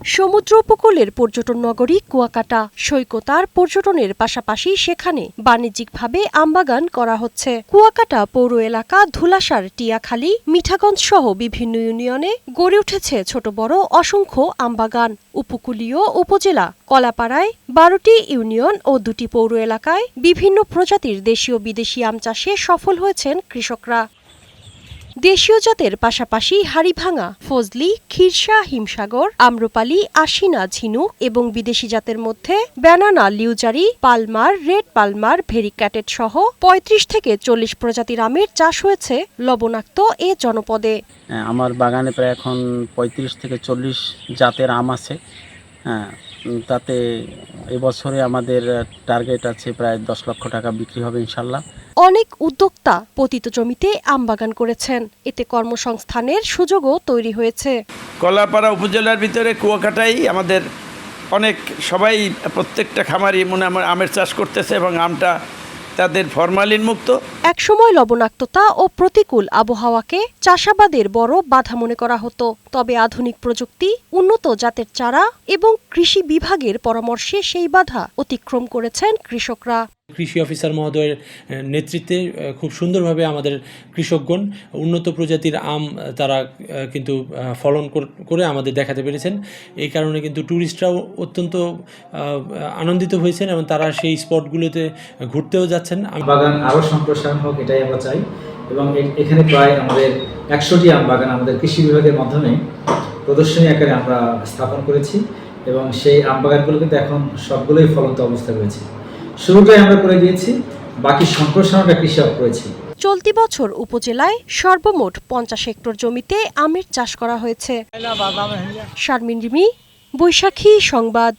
সমুদ্র উপকূলের পর্যটন নগরী কুয়াকাটা সৈকতার পর্যটনের পাশাপাশি সেখানে বাণিজ্যিকভাবে আমবাগান করা হচ্ছে। কুয়াকাটা পৌর এলাকা, ধুলাসার, টিয়াখালী, মিঠাগঞ্জ সহ বিভিন্ন ইউনিয়নে গড়ে উঠেছে ছোট বড় অসংখ্য আমবাগান। উপকূলীয় উপজেলা কলাপাড়ায় ১২টি ইউনিয়ন ও ২টি পৌর এলাকায় বিভিন্ন প্রজাতির দেশীয় বিদেশি আম চাষে সফল হয়েছেন কৃষকরা। দেশীয় জাতের পাশাপাশি হাড়িভাঙা, ফজলি, খিরসা, হিমসাগর, আম্রপালি, আশিনা, ঝিনুক এবং বিদেশি জাতের মধ্যে ব্যানানা, লিউজারি, পালমার, রেড পালমার, ভেরিক্যাটেড সহ ৩৫ থেকে ৪০ প্রজাতির আমের চাষ হয়েছে লবণাক্ত এ জনপদে। আমার বাগানে প্রায় এখন ৩৫ থেকে ৪০ জাতের আম আছে। তাতে এবছরে আমাদের টার্গেট আছে প্রায় ১০ লক্ষ টাকা বিক্রি হবে ইনশাল্লাহ। অনেক উদ্যোক্তা পতিত জমিতে আম বাগান করেছেন, এতে কর্মসংস্থানের সুযোগও তৈরি হয়েছে। কলাপাড়া উপজেলার ভিতরে কুয়াকাটাই আমাদের অনেক সবাই প্রত্যেকটা খামারি আমের চাষ করতেছে এবং আমটা তাদের ফরমালিন মুক্ত। একসময় লবণাক্ততা ও প্রতিকূল আবহাওয়াকে চাষাবাদের বড় বাধা মনে করা হতো, তবে আধুনিক প্রযুক্তি, উন্নত জাতের চারা এবং কৃষি বিভাগের পরামর্শে সেই বাধা অতিক্রম করেছেন কৃষকরা। কৃষি অফিসার মহোদয়ের নেতৃত্বে খুব সুন্দরভাবে আমাদের কৃষকগণ উন্নত প্রজাতির আম তারা কিন্তু ফলন করে আমাদের দেখাতে পেরেছেন। এই কারণে কিন্তু ট্যুরিস্টরাও অত্যন্ত আনন্দিত হয়েছেন এবং তারা সেই স্পটগুলোতে ঘুরতেও যাচ্ছেন। বাগান আরও সম্প্রসারণ হোক, এটাই আমরা চাই। এবং এখানে প্রায় আমাদের ১০০টি আম বাগান আমাদের কৃষি বিভাগের মাধ্যমে প্রদর্শনী আকারে আমরা স্থাপন করেছি এবং সেই আম বাগানগুলো কিন্তু এখন সবগুলোই ফলন্ত অবস্থায় রয়েছে। শুরুটাই আমরা করে দিয়েছি, বাকি সম্প্রসারণটা কৃষক করেছি। চলতি বছর উপজেলায় সর্বমোট ৫০ হেক্টর জমিতে আমের চাষ করা হয়েছে। শারমিন রিমি, বৈশাখী সংবাদ।